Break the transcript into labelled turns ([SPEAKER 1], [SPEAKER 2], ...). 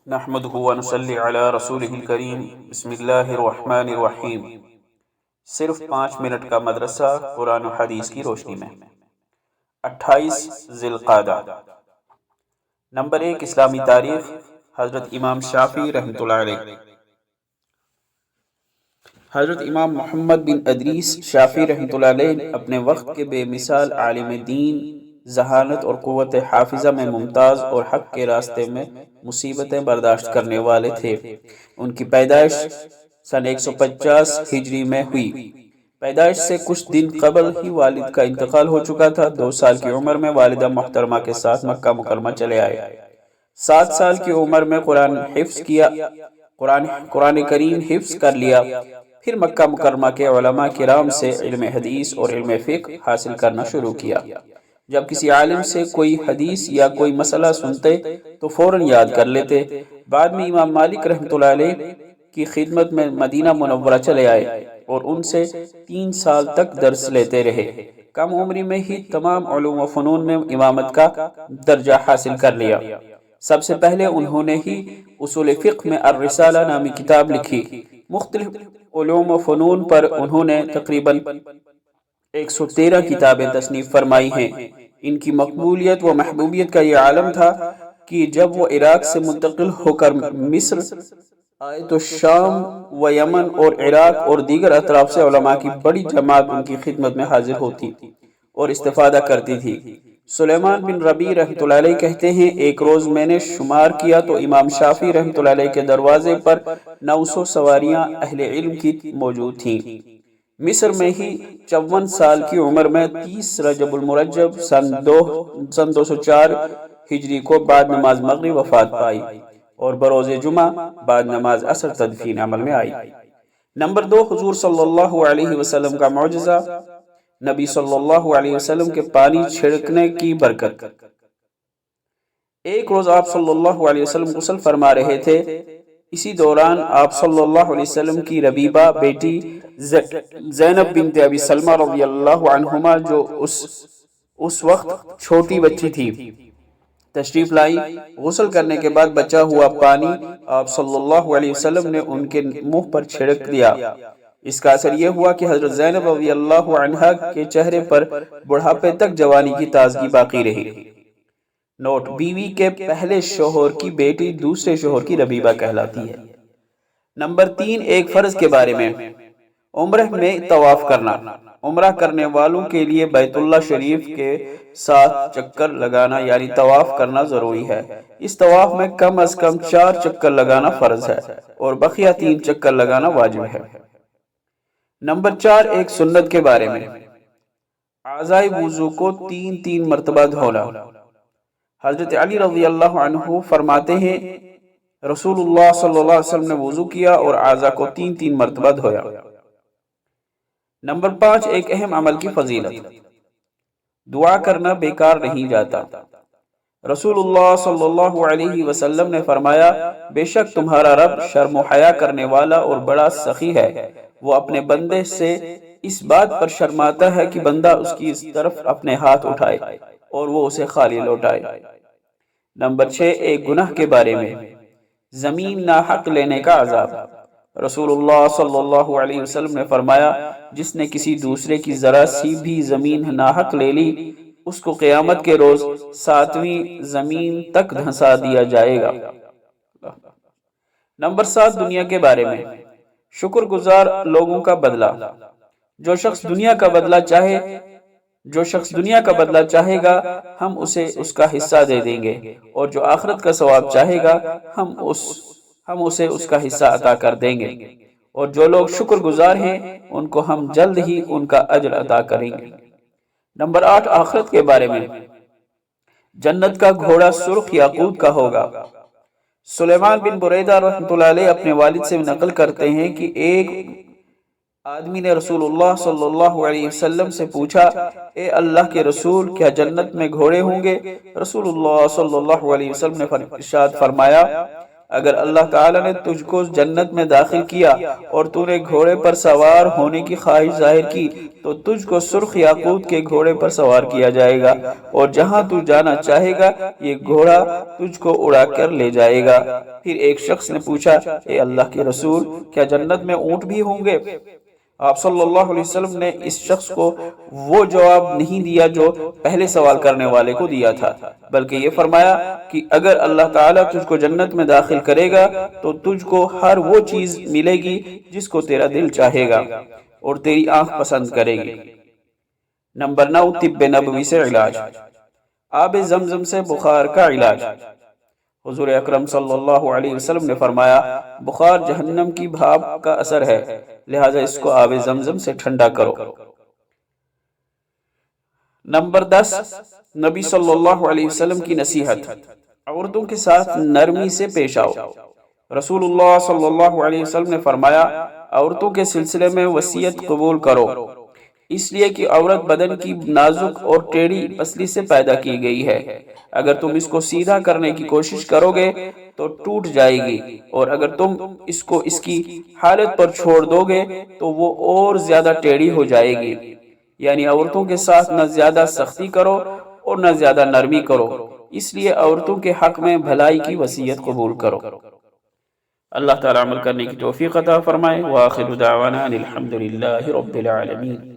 [SPEAKER 1] نحمدہ و نصلی علی رسولہ الکریم بسم اللہ الرحمن الرحیم۔ صرف 5 منٹ کا مدرسہ قرآن و حدیث کی روشنی میں 28 ذی القعدہ۔ نمبر 1، اسلامی تاریخ۔ حضرت امام شافعی رحمۃ اللہ علیہ۔ حضرت امام محمد بن ادریس شافعی رحمۃ اللہ علیہ اپنے وقت کے بے مثال عالم دین، ذہانت اور قوت حافظہ میں ممتاز اور حق کے راستے میں مصیبتیں برداشت کرنے والے تھے۔ ان کی پیدائش سن 150 ہجری میں ہوئی۔ پیدائش سے کچھ دن قبل ہی والد کا انتقال ہو چکا تھا۔ 2 سال کی عمر میں والدہ محترمہ کے ساتھ مکہ مکرمہ چلے آئے۔ 7 سال کی عمر میں قرآن کریم حفظ کر لیا۔ پھر مکہ مکرمہ کے علماء کرام سے علم حدیث اور علم فقہ حاصل کرنا شروع کیا۔ جب کسی عالم سے کوئی حدیث یا کوئی مسئلہ سنتے تو فوراً یاد کر لیتے۔ بعد میں امام مالک رحمۃ اللہ علیہ کی خدمت میں مدینہ منورہ چلے آئے اور ان سے 3 سال تک درس لیتے رہے۔ کم عمری میں ہی تمام علوم و فنون میں امامت کا درجہ حاصل کر لیا۔ سب سے پہلے انہوں نے ہی اصول فقہ میں الرسالہ نامی کتاب لکھی۔ مختلف علوم و فنون پر انہوں نے تقریباً 113 کتابیں تصنیف فرمائی ہیں۔ ان کی مقبولیت و محبوبیت کا یہ عالم تھا کہ جب وہ عراق سے منتقل ہو کر مصر آئے تو شام و یمن اور عراق اور دیگر اطراف سے علماء کی بڑی جماعت ان کی خدمت میں حاضر ہوتی اور استفادہ کرتی تھی۔ سلیمان بن ربیع رحمۃ اللہ علیہ کہتے ہیں، ایک روز میں نے شمار کیا تو امام شافعی رحمۃ اللہ علیہ کے دروازے پر 900 سواریاں اہل علم کی موجود تھیں۔ مصر میں ہی 54 سال کی عمر میں 30 رجب المرجب سن 204 ہجری کو بعد نماز مغرب وفات پائی اور بروز جمعہ بعد نماز عصر تدفین عمل میں آئی۔ نمبر 2، حضور صلی اللہ علیہ وسلم کا معجزہ۔ نبی صلی اللہ علیہ وسلم کے پانی چھڑکنے کی برکت۔ ایک روز آپ صلی اللہ علیہ وسلم غسل فرما رہے تھے۔ اسی دوران آپ صلی اللہ علیہ وسلم کی ربیبہ بیٹی زینب بنت ابی سلمہ رضی اللہ عنہما، جو اس وقت چھوٹی بچی تھی، تشریف لائی۔ غسل کرنے کے بعد بچا ہوا پانی آپ صلی اللہ علیہ وسلم نے ان کے منہ پر چھڑک دیا۔ اس کا اثر یہ ہوا کہ حضرت زینب رضی اللہ عنہا کے چہرے پر بڑھاپے تک جوانی کی تازگی باقی رہی۔ نوٹ: بیوی کے پہلے شوہر کی بیٹی دوسرے شوہر کی ربیبہ کہلاتی ہے۔ نمبر 3، ایک فرض کے بارے میں۔ عمرہ میں طواف کرنا۔ عمرہ کرنے والوں کے لیے بیت اللہ شریف کے 7 چکر لگانا یعنی طواف کرنا ضروری ہے۔ اس طواف میں کم از کم 4 چکر لگانا فرض ہے اور بقیہ 3 چکر لگانا واجب ہے۔ نمبر 4، ایک سنت کے بارے میں۔ اعضائے وضو کو 3 مرتبہ دھونا۔ حضرت علی رضی اللہ عنہ فرماتے ہیں، رسول اللہ صلی اللہ علیہ وسلم نے وضو کیا اور اعضاء کو 3 مرتبہ دھویا۔ نمبر 5، ایک اہم عمل کی فضیلت۔ دعا کرنا بیکار نہیں جاتا۔ رسول اللہ صلی اللہ علیہ وسلم نے فرمایا، بے شک تمہارا رب شرم و حیا کرنے والا اور بڑا سخی ہے۔ وہ اپنے بندے سے اس بات پر شرماتا ہے کہ بندہ اس کی اس طرف اپنے ہاتھ اٹھائے اور وہ اسے خالی لوٹائے۔ نمبر 6، ایک گناہ کے بارے میں۔ زمین ناحق لینے کا عذاب۔ رسول اللہ صلی اللہ علیہ وسلم نے فرمایا، جس نے کسی دوسرے کی ذرا سی بھی زمین ناحق لے لی، اس کو قیامت کے روز 7ویں زمین تک دھنسا دیا جائے گا۔ نمبر 7، دنیا کے بارے میں۔ شکر گزار لوگوں کا بدلہ۔ جو شخص دنیا کا بدلہ چاہے گا ہم اسے اس کا حصہ دے دیں گے، اور جو آخرت کا ثواب چاہے گا ہم اسے اس کا حصہ عطا کر دیں گے، اور جو لوگ شکر گزار ہیں ان کو ہم جلد ہی ان کا اجر عطا کریں گے۔ نمبر 8، آخرت کے بارے میں۔ جنت کا گھوڑا سرخ یاقوت کا ہوگا۔ سلیمان بن بریدہ رحمۃ اللہ علیہ اپنے والد سے نقل کرتے ہیں کہ ایک آدمی نے رسول اللہ صلی اللہ علیہ وسلم سے پوچھا، اے اللہ کے رسول، کیا جنت میں گھوڑے ہوں گے؟ رسول اللہ صلی اللہ علیہ وسلم نے ارشاد فرمایا، اگر اللہ تعالیٰ نے تجھ کو جنت میں داخل کیا اور تو نے گھوڑے پر سوار ہونے کی خواہش ظاہر کی تو تجھ کو سرخ یاقوت کے گھوڑے پر سوار کیا جائے گا، اور جہاں تو جانا چاہے گا یہ گھوڑا تجھ کو اڑا کر لے جائے گا۔ پھر ایک شخص نے پوچھا، اے اللہ کے رسول، کیا جنت میں اونٹ بھی ہوں گے؟ آپ صلی اللہ علیہ وسلم نے اس شخص کو وہ جواب نہیں دیا جو پہلے سوال کرنے والے کو دیا تھا، بلکہ یہ فرمایا کہ اگر اللہ تعالیٰ تجھ کو جنت میں داخل کرے گا تو تجھ کو ہر وہ چیز ملے گی جس کو تیرا دل چاہے گا اور تیری آنکھ پسند کرے گی۔ نمبر 9، طب نبوی سے علاج۔ آب زمزم سے بخار کا علاج۔ حضور اکرم صلی اللہ علیہ وسلم نے فرمایا، بخار جہنم کی بھاپ کا اثر ہے، لہٰذا اس کو آب زمزم سے ٹھنڈا کرو۔ نمبر 10، نبی صلی اللہ علیہ وسلم کی نصیحت۔ عورتوں کے ساتھ نرمی سے پیش آؤ۔ رسول اللہ صلی اللہ علیہ وسلم نے فرمایا، عورتوں کے سلسلے میں وصیت قبول کرو، اس لیے کہ عورت بدن کی نازک اور ٹیڑھی پسلی سے پیدا کی گئی ہے، اگر تم اس کو سیدھا کرنے کی کوشش کرو گے تو ٹوٹ جائے گی، اور اگر تم اس کو اس کی حالت پر چھوڑ دو گے تو وہ اور زیادہ ٹیڑھی ہو جائے گی۔ یعنی عورتوں کے ساتھ نہ زیادہ سختی کرو اور نہ زیادہ نرمی کرو، اس لیے عورتوں کے حق میں بھلائی کی وصیت قبول کرو۔ اللہ تعالیٰ عمل کرنے کی توفیق عطا فرمائے۔ وآخر دعوانا الحمد للہ رب العالمین۔